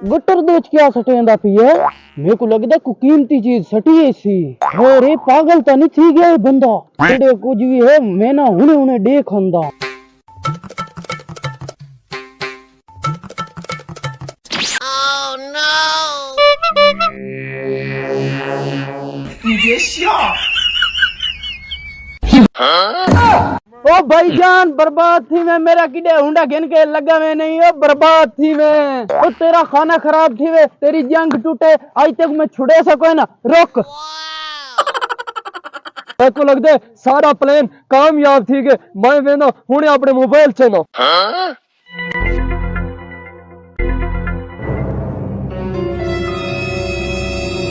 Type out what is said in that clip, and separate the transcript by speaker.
Speaker 1: Gutter देच क्या सटेंदा पिए मेरे को लगदा को कीमती चीज सटी ऐसी अरे पागल तो नहीं थी गया ये बंदा तेरे कुछ भी है मैं ना हुने हुने देखंदा
Speaker 2: Oh no!
Speaker 1: ओ भाईजान बर्बाद थी मैं मेरा किडे हुंडा गिन के लगा मैं नहीं ओ बर्बाद थी मैं ओ तेरा खाना खराब थी वे तेरी जंग टूटे आज तक मैं छुड़े सको ना रुक
Speaker 3: मेरे को लगता है सारा प्लान कामयाब थी कि मैं ना हुणे अपने मोबाइल से ना